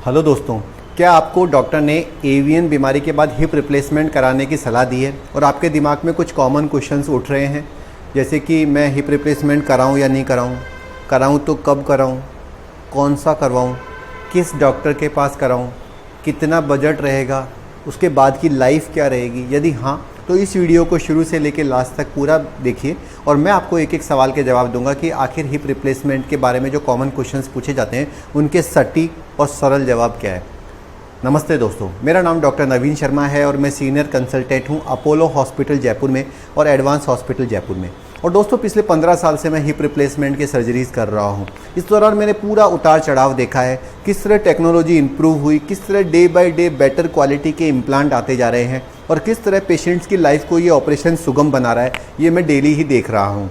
Hello दोस्तों, क्या आपको डॉक्टर ने एवियन बीमारी के बाद हिप रिप्लेसमेंट कराने की सलाह दी है और आपके दिमाग में कुछ कॉमन क्वेश्चंस उठ रहे हैं, जैसे कि मैं हिप रिप्लेसमेंट कराऊं या नहीं कराऊं तो कब कराऊं, कौन सा करवाऊं, किस डॉक्टर के पास कराऊं, कितना बजट रहेगा, उसके बाद की लाइफ क्या रहेगी? यदि हाँ तो इस वीडियो को शुरू से लेकर लास्ट तक पूरा देखिए और मैं आपको एक एक सवाल के जवाब दूंगा कि आखिर हिप रिप्लेसमेंट के बारे में जो कॉमन क्वेश्चंस पूछे जाते हैं उनके सटीक और सरल जवाब क्या है। नमस्ते दोस्तों, मेरा नाम डॉक्टर नवीन शर्मा है और मैं सीनियर कंसल्टेंट हूं अपोलो हॉस्पिटल जयपुर में और एडवांस हॉस्पिटल जयपुर में। और दोस्तों, पिछले 15 साल से मैं हिप रिप्लेसमेंट की सर्जरीज़ कर रहा हूं। इस दौरान मैंने पूरा उतार चढ़ाव देखा है, किस तरह टेक्नोलॉजी इंप्रूव हुई, किस तरह day by day better quality के इम्प्लांट आते जा रहे हैं और किस तरह पेशेंट्स की लाइफ को ये ऑपरेशन सुगम बना रहा है, ये मैं डेली ही देख रहा हूँ।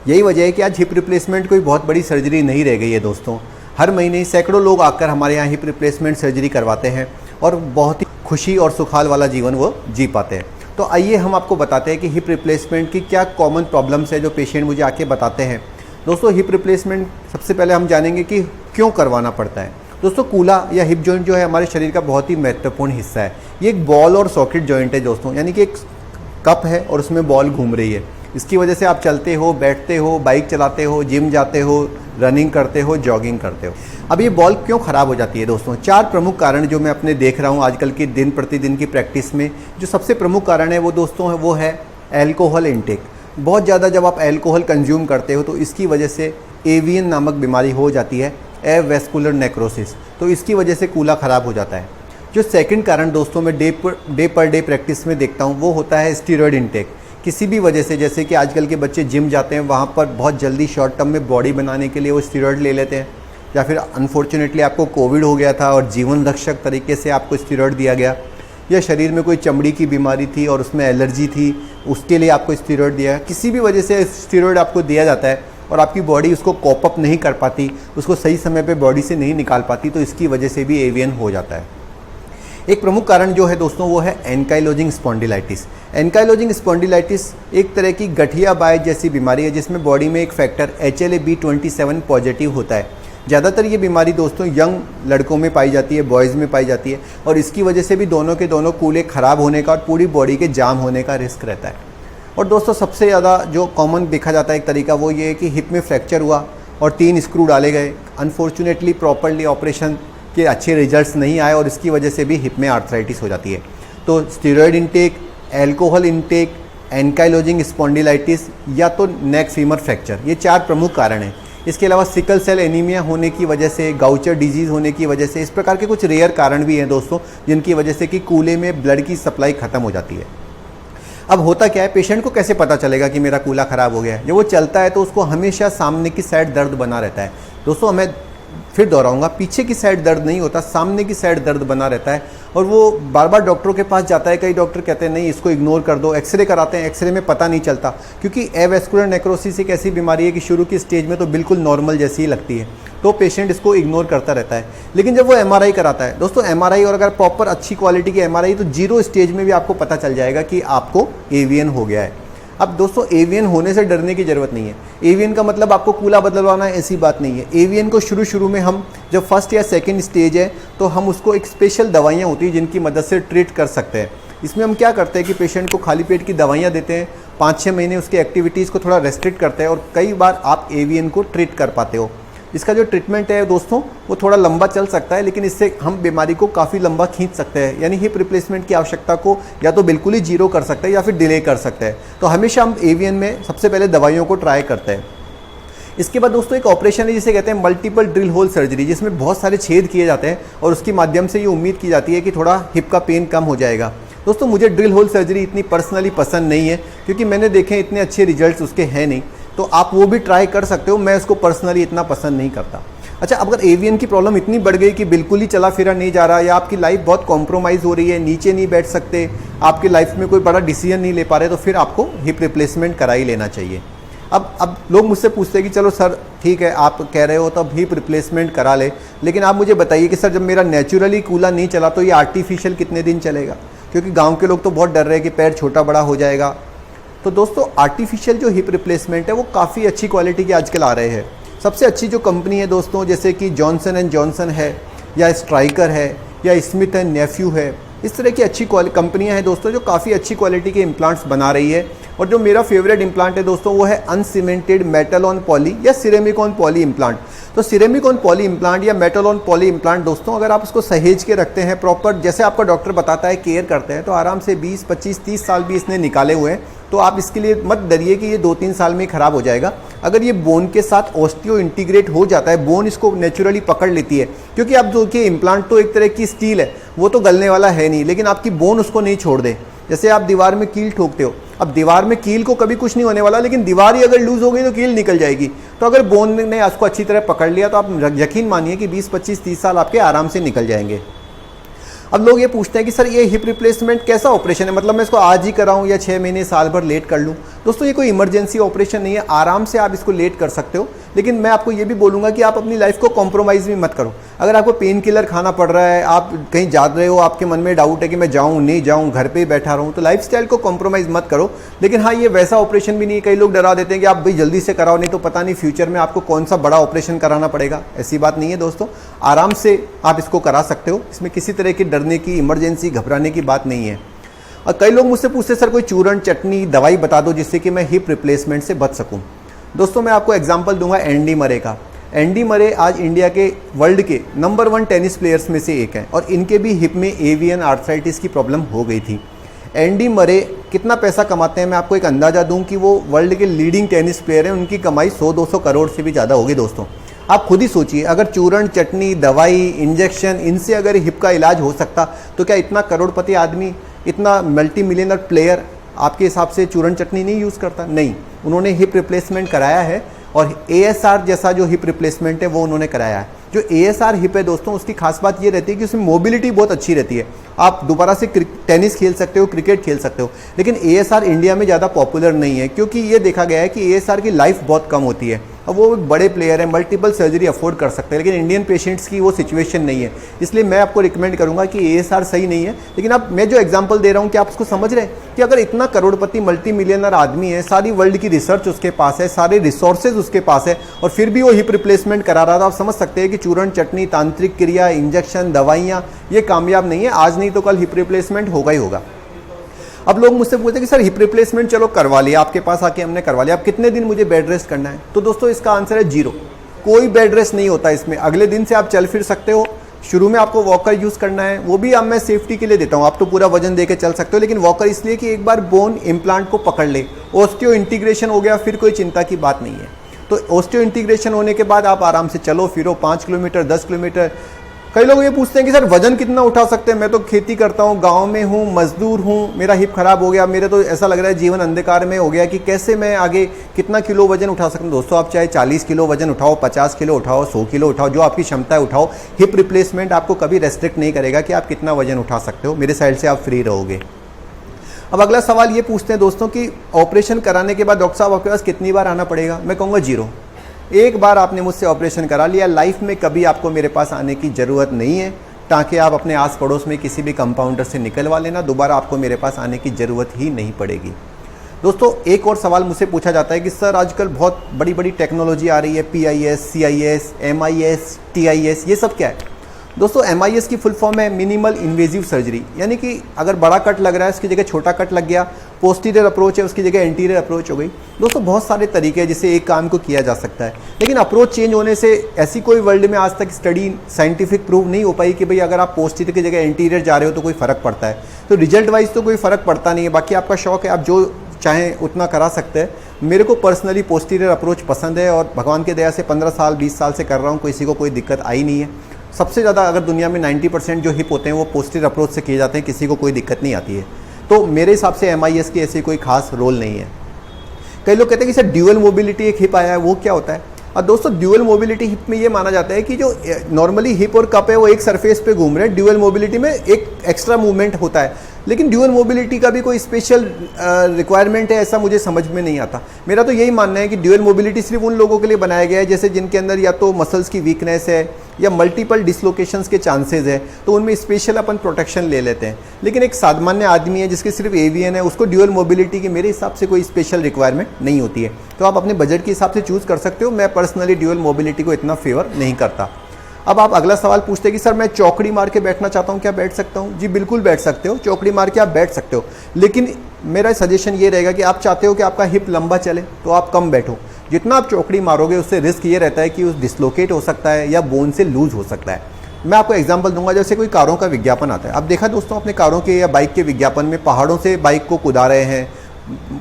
यही वजह है कि आज हिप रिप्लेसमेंट कोई बहुत बड़ी सर्जरी नहीं रह गई है दोस्तों। हर महीने सैकड़ों लोग आकर हमारे यहाँ हिप रिप्लेसमेंट सर्जरी करवाते हैं और बहुत ही खुशी और सुखाल वाला जीवन वो जी पाते हैं। तो आइए हम आपको बताते हैं कि हिप रिप्लेसमेंट की क्या कॉमन प्रॉब्लम्स है जो पेशेंट मुझे आके बताते हैं। दोस्तों, हिप रिप्लेसमेंट सबसे पहले हम जानेंगे कि क्यों करवाना पड़ता है। दोस्तों, कूला या हिप जॉइंट जो है हमारे शरीर का बहुत ही महत्वपूर्ण हिस्सा है। ये एक बॉल और सॉकेट जॉइंट है दोस्तों, यानी कि एक कप है और उसमें बॉल घूम रही है। इसकी वजह से आप चलते हो, बैठते हो, बाइक चलाते हो, जिम जाते हो, रनिंग करते हो, जॉगिंग करते हो। अब ये बॉल क्यों ख़राब हो जाती है दोस्तों? 4 प्रमुख कारण जो मैं अपने देख रहा हूँ आजकल की दिन प्रतिदिन की प्रैक्टिस में। जो सबसे प्रमुख कारण है वो दोस्तों वो है एल्कोहल इंटेक। बहुत ज़्यादा जब आप एल्कोहल कंज्यूम करते हो तो इसकी वजह से एवियन नामक बीमारी हो जाती है, एवेस्कुलर नेक्रोसिस। तो इसकी वजह से कूला ख़राब हो जाता है। जो सेकंड कारण दोस्तों मैं डे पर डे प्रैक्टिस में देखता हूँ वो होता है स्टीरॉयड इंटेक। किसी भी वजह से, जैसे कि आजकल के बच्चे जिम जाते हैं, वहाँ पर बहुत जल्दी शॉर्ट टर्म में बॉडी बनाने के लिए वो स्टीरॉयड ले लेते हैं, या फिर अनफॉर्चुनेटली आपको कोविड हो गया था और जीवन रक्षक तरीके से आपको स्टीरॉयड दिया गया, या शरीर में कोई चमड़ी की बीमारी थी और उसमें एलर्जी थी, उसके लिए आपको स्टीरॉयड दिया। किसी भी वजह से स्टीरॉयड आपको दिया जाता है और आपकी बॉडी उसको कॉप अप नहीं कर पाती, उसको सही समय पे बॉडी से नहीं निकाल पाती, तो इसकी वजह से भी एवियन हो जाता है। एक प्रमुख कारण जो है दोस्तों वो है एंकाइलोजिंग स्पॉन्डिलाइटिस। एंकाइलोजिंग स्पॉन्डिलाइटिस एक तरह की गठिया बाय जैसी बीमारी है जिसमें बॉडी में एक फैक्टर HLA-B27 पॉजिटिव होता है। ज़्यादातर ये बीमारी दोस्तों यंग लड़कों में पाई जाती है, बॉयज़ में पाई जाती है, और इसकी वजह से भी दोनों के दोनों कूल्हे ख़राब होने का और पूरी बॉडी के जाम होने का रिस्क रहता है। और दोस्तों, सबसे ज़्यादा जो कॉमन देखा जाता है एक तरीका वो ये है कि हिप में फ्रैक्चर हुआ और 3 स्क्रू डाले गए, अनफॉर्चुनेटली प्रॉपरली ऑपरेशन के अच्छे रिजल्ट्स नहीं आए और इसकी वजह से भी हिप में आर्थराइटिस हो जाती है। तो steroid intake, alcohol intake, ankylosing spondylitis या तो नेक फीमर फ्रैक्चर, ये 4 प्रमुख कारण हैं। इसके अलावा सिकल सेल एनीमिया होने की वजह से, गाउचर डिजीज़ होने की वजह से, इस प्रकार के कुछ रेयर कारण भी हैं दोस्तों जिनकी वजह से कि कूल्हे में ब्लड की सप्लाई ख़त्म हो जाती है। अब होता क्या है, पेशेंट को कैसे पता चलेगा कि मेरा कूल्हा ख़राब हो गया है? जब वो चलता है तो उसको हमेशा सामने की साइड दर्द बना रहता है। दोस्तों, मैं फिर दोहराऊंगा, पीछे की साइड दर्द नहीं होता, सामने की साइड दर्द बना रहता है और वो बार बार डॉक्टरों के पास जाता है। कई डॉक्टर कहते हैं नहीं, इसको इग्नोर कर दो, एक्सरे कराते हैं, एक्सरे में पता नहीं चलता, क्योंकि एवेस्कुलर नेक्रोसिस एक ऐसी बीमारी है कि शुरू की स्टेज में तो बिल्कुल नॉर्मल जैसी ही लगती है, तो पेशेंट इसको इग्नोर करता रहता है। लेकिन जब वो MRI कराता है दोस्तों, MRI और अगर प्रॉपर अच्छी क्वालिटी की MRI, तो 0 स्टेज में भी आपको पता चल जाएगा कि आपको एवियन हो गया है। अब दोस्तों, एवियन होने से डरने की ज़रूरत नहीं है। एवियन का मतलब आपको कूल्हा बदलवाना है, ऐसी बात नहीं है। एवियन को शुरू में हम जब फर्स्ट या सेकंड स्टेज है तो हम उसको एक स्पेशल दवाइयाँ होती हैं जिनकी मदद से ट्रीट कर सकते हैं। इसमें हम क्या करते हैं कि पेशेंट को खाली पेट की दवाइयाँ देते हैं, 5-6 महीने उसकी एक्टिविटीज़ को थोड़ा रेस्ट्रिक्ट करते हैं और कई बार आप एवियन को ट्रीट कर पाते हो। इसका जो ट्रीटमेंट है दोस्तों वो थोड़ा लंबा चल सकता है, लेकिन इससे हम बीमारी को काफ़ी लंबा खींच सकते हैं। यानी हिप रिप्लेसमेंट की आवश्यकता को या तो बिल्कुल ही 0 कर सकते हैं या फिर डिले कर सकते हैं। तो हमेशा हम एवियन में सबसे पहले दवाइयों को ट्राई करते हैं। इसके बाद दोस्तों एक ऑपरेशन है जिसे कहते हैं मल्टीपल ड्रिल होल सर्जरी, जिसमें बहुत सारे छेद किए जाते हैं और उसके माध्यम से ये उम्मीद की जाती है कि थोड़ा हिप का पेन कम हो जाएगा। दोस्तों, मुझे ड्रिल होल सर्जरी इतनी पर्सनली पसंद नहीं है क्योंकि मैंने देखे इतने अच्छे रिजल्ट्स उसके हैं नहीं, तो आप वो भी ट्राई कर सकते हो, मैं उसको पर्सनली इतना पसंद नहीं करता। अच्छा, अगर एवियन की प्रॉब्लम इतनी बढ़ गई कि बिल्कुल ही चला फिरा नहीं जा रहा, या आपकी लाइफ बहुत कॉम्प्रोमाइज़ हो रही है, नीचे नहीं बैठ सकते, आपकी लाइफ में कोई बड़ा डिसीजन नहीं ले पा रहे, तो फिर आपको हिप रिप्लेसमेंट करा ही लेना चाहिए। अब लोग मुझसे पूछते हैं कि चलो सर ठीक है, आप कह रहे हो तो अब हिप रिप्लेसमेंट करा ले, लेकिन आप मुझे बताइए कि सर जब मेरा नेचुरली कूल्हा नहीं चला तो ये आर्टिफिशियल कितने दिन चलेगा? क्योंकि गाँव के लोग तो बहुत डर रहे हैं कि पैर छोटा बड़ा हो जाएगा। तो दोस्तों, आर्टिफिशियल जो हिप रिप्लेसमेंट है वो काफ़ी अच्छी क्वालिटी के आजकल आ रहे हैं। सबसे अच्छी जो कंपनी है दोस्तों, जैसे कि जॉनसन एंड जॉनसन है, या स्ट्राइकर है या स्मिथ एंड नेफ्यू है, इस तरह की अच्छी कंपनियां हैं दोस्तों जो काफ़ी अच्छी क्वालिटी के इम्प्लांट्स बना रही है। और जो मेरा फेवरेट इम्प्लांट है दोस्तों वो है अनसीमेंटेड मेटल ऑन पॉली या सिरेमिक ऑन पॉली इम्प्लांट। तो सिरेमिक ऑन पॉली इम्प्लांट या मेटल ऑन पॉली इम्प्लांट दोस्तों अगर आप उसको सहेज के रखते हैं प्रॉपर, जैसे आपका डॉक्टर बताता है, केयर करते हैं, तो आराम से 20, 25, 30 साल भी इसने निकाले हुए हैं। तो आप इसके लिए मत डरिए कि ये 2-3 साल में ख़राब हो जाएगा। अगर ये बोन के साथ ऑस्टियो इंटीग्रेट हो जाता है, बोन इसको नेचुरली पकड़ लेती है, क्योंकि आप जो कि इम्प्लांट तो एक तरह की स्टील है, वो तो गलने वाला है नहीं, लेकिन आपकी बोन उसको नहीं छोड़ दे। जैसे आप दीवार में कील ठोकते हो, अब दीवार में कील को कभी कुछ नहीं होने वाला, लेकिन दीवार ही अगर लूज हो गई तो कील निकल जाएगी। तो अगर बोन ने उसको अच्छी तरह पकड़ लिया तो आप यकीन मानिए कि 20, 25, 30 साल आपके आराम से निकल जाएंगे। अब लोग ये पूछते हैं कि सर ये हिप रिप्लेसमेंट कैसा ऑपरेशन है, मतलब मैं इसको आज ही कराऊं या 6 महीने साल भर लेट कर लूं। दोस्तों ये कोई इमरजेंसी ऑपरेशन नहीं है, आराम से आप इसको लेट कर सकते हो। लेकिन मैं आपको ये भी बोलूँगा कि आप अपनी लाइफ को कॉम्प्रोमाइज़ भी मत करो। अगर आपको पेन किलर खाना पड़ रहा है, आप कहीं जा रहे हो, आपके मन में डाउट है कि मैं जाऊँ नहीं जाऊँ, घर पे ही बैठा रहूँ, तो लाइफस्टाइल को कॉम्प्रोमाइज़ मत करो। लेकिन हाँ, ये वैसा ऑपरेशन भी नहीं है, कई लोग डरा देते हैं कि आप भाई जल्दी से कराओ, नहीं तो पता नहीं फ्यूचर में आपको कौन सा बड़ा ऑपरेशन कराना पड़ेगा। ऐसी बात नहीं है दोस्तों, आराम से आप इसको करा सकते हो। इसमें किसी तरह की डरने की, इमरजेंसी, घबराने की बात नहीं है। और कई लोग मुझसे पूछते सर कोई चूर्ण, चटनी, दवाई बता दो जिससे कि मैं हिप रिप्लेसमेंट से बच सकूं। दोस्तों मैं आपको एग्जांपल दूंगा एंडी मरे का। एंडी मरे आज इंडिया के वर्ल्ड के नंबर 1 टेनिस प्लेयर्स में से एक हैं और इनके भी हिप में एवियन आर्थराइटिस की प्रॉब्लम हो गई थी। एंडी मरे कितना पैसा कमाते हैं, मैं आपको एक अंदाज़ा दूं कि वो वर्ल्ड के लीडिंग टेनिस प्लेयर हैं। उनकी कमाई 100-200 करोड़ से भी ज़्यादा होगी। दोस्तों आप खुद ही सोचिए, अगर चूर्ण, चटनी, दवाई, इंजेक्शन, इनसे अगर हिप का इलाज हो सकता तो क्या इतना करोड़पति आदमी, इतना मल्टी मिलियनर प्लेयर आपके हिसाब से चूर्ण चटनी नहीं यूज़ करता? नहीं, उन्होंने हिप रिप्लेसमेंट कराया है और ASR जैसा जो हिप रिप्लेसमेंट है वो उन्होंने कराया है। जो ASR हिप है दोस्तों, उसकी खास बात ये रहती है कि उसमें मोबिलिटी बहुत अच्छी रहती है। आप दोबारा से टेनिस खेल सकते हो, क्रिकेट खेल सकते हो। लेकिन ASR इंडिया में ज़्यादा पॉपुलर नहीं है क्योंकि ये देखा गया है कि ASR की लाइफ बहुत कम होती है। अब वो एक बड़े प्लेयर है, मल्टीपल सर्जरी अफोर्ड कर सकते हैं, लेकिन इंडियन पेशेंट्स की वो सिचुएशन नहीं है। इसलिए मैं आपको रिकमेंड करूंगा कि ASR सही नहीं है। लेकिन अब मैं जो एग्जांपल दे रहा हूँ, कि आप उसको समझ रहे हैं कि अगर इतना करोड़पति मल्टी मिलियनर आदमी है, सारी वर्ल्ड की रिसर्च उसके पास है, सारे रिसोर्सेज उसके पास है, और फिर भी वो हिप रिप्लेसमेंट करा रहा था, आप समझ सकते हैं कि चूर्ण, चटनी, तांत्रिक क्रिया, इंजेक्शन, दवाइयाँ ये कामयाब नहीं है। आज नहीं तो कल हिप रिप्लेसमेंट होगा ही होगा। अब लोग मुझसे पूछते हैं कि सर हिप रिप्लेसमेंट चलो करवा लिया, आपके पास आके हमने करवा लिया, अब कितने दिन मुझे बेड रेस्ट करना है? तो दोस्तों इसका आंसर है 0। कोई बेड रेस्ट नहीं होता इसमें। अगले दिन से आप चल फिर सकते हो। शुरू में आपको वॉकर यूज़ करना है, वो भी अब मैं सेफ्टी के लिए देता हूँ। आप तो पूरा वजन दे के चल सकते हो, लेकिन वॉकर इसलिए कि एक बार बोन इम्प्लांट को पकड़ ले, ऑस्टियो इंटीग्रेशन हो गया, फिर कोई चिंता की बात नहीं है। तो ऑस्टियो इंटीग्रेशन होने के बाद आप आराम से चलो फिरो, 5 किलोमीटर, 10 किलोमीटर। कई लोग ये पूछते हैं कि सर वजन कितना उठा सकते हैं? मैं तो खेती करता हूँ, गांव में हूँ, मजदूर हूँ, मेरा हिप खराब हो गया, मेरे तो ऐसा लग रहा है जीवन अंधकार में हो गया कि कैसे मैं आगे कितना किलो वजन उठा सकता हूँ। दोस्तों आप चाहे 40 किलो वजन उठाओ, 50 किलो उठाओ, 100 किलो उठाओ, जो आपकी क्षमता है उठाओ। हिप रिप्लेसमेंट आपको कभी रेस्ट्रिक्ट नहीं करेगा कि आप कितना वजन उठा सकते हो। मेरे साइड से आप फ्री रहोगे। अब अगला सवाल ये पूछते हैं दोस्तों कि ऑपरेशन कराने के बाद डॉक्टर साहब आपके पास कितनी बार आना पड़ेगा? मैं कहूँगा 0। एक बार आपने मुझसे ऑपरेशन करा लिया, लाइफ में कभी आपको मेरे पास आने की ज़रूरत नहीं है, ताकि आप अपने आस पड़ोस में किसी भी कंपाउंडर से निकलवा लेना। दोबारा आपको मेरे पास आने की ज़रूरत ही नहीं पड़ेगी। दोस्तों एक और सवाल मुझसे पूछा जाता है कि सर आजकल बहुत बड़ी बड़ी टेक्नोलॉजी आ रही है, PIS, CIS, MIS, TIS, ये सब क्या है? दोस्तों MIS की फुल फॉर्म है मिनिमल इन्वेजिव सर्जरी, यानी कि अगर बड़ा कट लग रहा है उसकी जगह छोटा कट लग गया, पोस्टीरियर अप्रोच है उसकी जगह एंटीरियर अप्रोच हो गई। दोस्तों बहुत सारे तरीके हैं जिससे एक काम को किया जा सकता है, लेकिन अप्रोच चेंज होने से ऐसी कोई वर्ल्ड में आज तक स्टडी साइंटिफिक प्रूव नहीं हो पाई कि भाई अगर आप पोस्टीरियर की जगह एंटीरियर जा रहे हो तो कोई फ़र्क पड़ता है। तो रिजल्ट वाइज तो कोई फ़र्क पड़ता नहीं है। बाकी आपका शौक है, आप जो चाहें उतना करा सकते हैं। मेरे को पर्सनली पोस्टीरियर अप्रोच पसंद है और भगवान की दया से 15 साल 20 साल से कर रहा हूँ, किसी को कोई दिक्कत आई नहीं है। सबसे ज़्यादा अगर दुनिया में 90% जो हिप होते हैं वो पोस्टीरियर अप्रोच से किए जाते हैं, किसी को कोई दिक्कत नहीं आती है। तो मेरे हिसाब से MIS की ऐसी कोई खास रोल नहीं है। कई लोग कहते हैं कि सर ड्यूअल मोबिलिटी एक हिप आया है, वो क्या होता है? और दोस्तों ड्यूअल मोबिलिटी हिप में ये माना जाता है कि जो नॉर्मली हिप और कप है वो एक सरफेस पे घूम रहे हैं, ड्यूअल मोबिलिटी में एक एक्स्ट्रा मूवमेंट होता है। लेकिन ड्यूअल मोबिलिटी का भी कोई स्पेशल रिक्वायरमेंट है ऐसा मुझे समझ में नहीं आता। मेरा तो यही मानना है कि ड्यूअल मोबिलिटी सिर्फ उन लोगों के लिए बनाया गया है जैसे जिनके अंदर या तो मसल्स की वीकनेस है या मल्टीपल डिसलोकेशंस के चांसेस है, तो उनमें स्पेशल अपन प्रोटेक्शन ले लेते हैं। लेकिन एक सामान्य आदमी है जिसके सिर्फ AVN है, उसको ड्यूअल मोबिलिटी की मेरे हिसाब से कोई स्पेशल रिक्वायरमेंट नहीं होती है। तो आप अपने बजट के हिसाब से चूज़ कर सकते हो। मैं पर्सनली ड्यूअल मोबिलिटी को इतना फेवर नहीं करता। अब आप अगला सवाल पूछते हैं कि सर मैं चौकड़ी मार के बैठना चाहता हूँ, क्या बैठ सकता हूँ? जी बिल्कुल बैठ सकते हो, चौकड़ी मार के आप बैठ सकते हो, लेकिन मेरा सजेशन ये रहेगा कि आप चाहते हो कि आपका हिप लंबा चले तो आप कम बैठो। जितना आप चौकड़ी मारोगे उससे रिस्क ये रहता है कि उस डिसलोकेट हो सकता है या बोन से लूज हो सकता है। मैं आपको एग्जांपल दूंगा, जैसे कोई कारों का विज्ञापन आता है, अब देखा दोस्तों अपने कारों के या बाइक के विज्ञापन में पहाड़ों से बाइक को कुदा रहे हैं,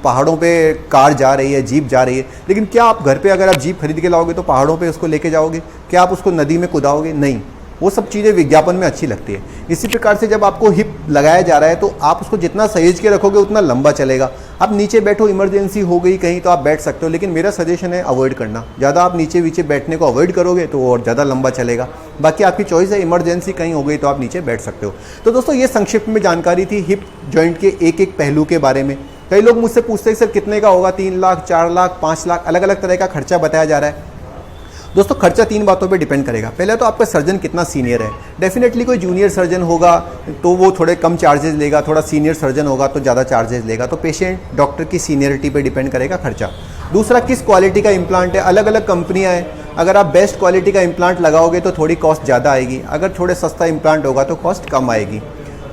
पहाड़ों पे कार जा रही है, जीप जा रही है, लेकिन क्या आप घर पे अगर आप जीप खरीद के लाओगे तो पहाड़ों पे उसको लेके जाओगे? क्या आप उसको नदी में कुदाओगे? नहीं। वो सब चीज़ें विज्ञापन में अच्छी लगती है। इसी प्रकार से जब आपको हिप लगाया जा रहा है तो आप उसको जितना सहेज के रखोगे उतना लंबा चलेगा। आप नीचे बैठो, इमरजेंसी हो गई कहीं तो आप बैठ सकते हो, लेकिन मेरा सजेशन है अवॉइड करना। ज़्यादा आप नीचे नीचे बैठने को अवॉइड करोगे तो और ज़्यादा लंबा चलेगा। बाकी आपकी चॉइस है, इमरजेंसी कहीं हो गई तो आप नीचे बैठ सकते हो। तो दोस्तों ये संक्षिप्त में जानकारी थी हिप जॉइंट के एक एक पहलू के बारे में। कई लोग मुझसे पूछते हैं सर कितने का होगा, 3 लाख, 4 लाख, 5 लाख, अलग अलग तरह का खर्चा बताया जा रहा है। दोस्तों खर्चा 3 बातों पे डिपेंड करेगा। पहले तो आपका सर्जन कितना सीनियर है। डेफिनेटली कोई जूनियर सर्जन होगा तो वो थोड़े कम चार्जेस लेगा, थोड़ा सीनियर सर्जन होगा तो ज़्यादा चार्जेस लेगा। तो पेशेंट डॉक्टर की सीनियरिटी पे डिपेंड करेगा खर्चा। दूसरा, किस क्वालिटी का इम्प्लांट है। अलग अलग कंपनियाँ हैं, अगर आप बेस्ट क्वालिटी का इम्प्लांट लगाओगे तो थोड़ी कॉस्ट ज़्यादा आएगी, अगर थोड़े सस्ता इम्प्लांट होगा तो कॉस्ट कम आएगी।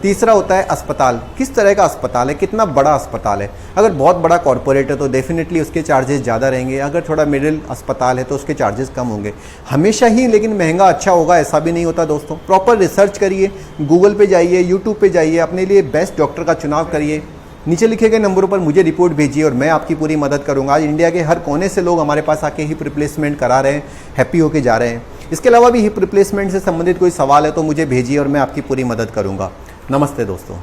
तीसरा होता है अस्पताल, किस तरह का अस्पताल है, कितना बड़ा अस्पताल है। अगर बहुत बड़ा कॉर्पोरेट है तो डेफिनेटली उसके चार्जेस ज़्यादा रहेंगे, अगर थोड़ा मिडिल अस्पताल है तो उसके चार्जेस कम होंगे। हमेशा ही लेकिन महंगा अच्छा होगा ऐसा भी नहीं होता दोस्तों। प्रॉपर रिसर्च करिए, गूगल पे जाइए, यूट्यूब पे जाइए, अपने लिए बेस्ट डॉक्टर का चुनाव करिए। नीचे लिखे गए नंबरों पर मुझे रिपोर्ट भेजिए और मैं आपकी पूरी मदद करूँगा। आज इंडिया के हर कोने से लोग हमारे पास आके हिप रिप्लेसमेंट करा रहे हैं, हैप्पी होके जा रहे हैं। इसके अलावा भी हिप रिप्लेसमेंट से संबंधित कोई सवाल है तो मुझे भेजिए और मैं आपकी पूरी मदद करूँगा। नमस्ते दोस्तों।